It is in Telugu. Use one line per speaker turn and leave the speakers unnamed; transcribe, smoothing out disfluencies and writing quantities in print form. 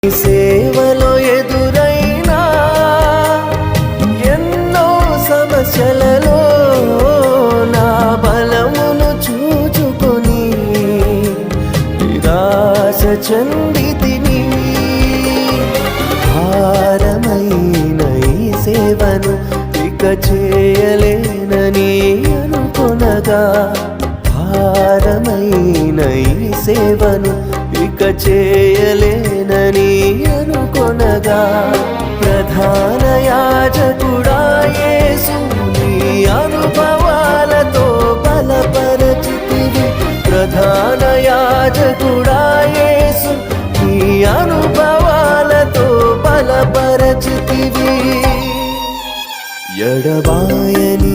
సేవలో ఎదురైనా ఎన్నో సమస్యలలో నా బలమును చూచుకొని నిరాశ చెందితిని. భారమైన ఈ సేవను ఇక చేయలేనని అనుకొనగా, భారమైన ఈ సేవను ఇక చేయలేనని అనుకొనగా, ప్రధాన యాజకుడా యేసు నీ అనుభవాలతో బలపరచితివి. ప్రధాన యాజకుడా యేసు నీ అనుభవాలతో బలపరచితివి. ఎడబాయని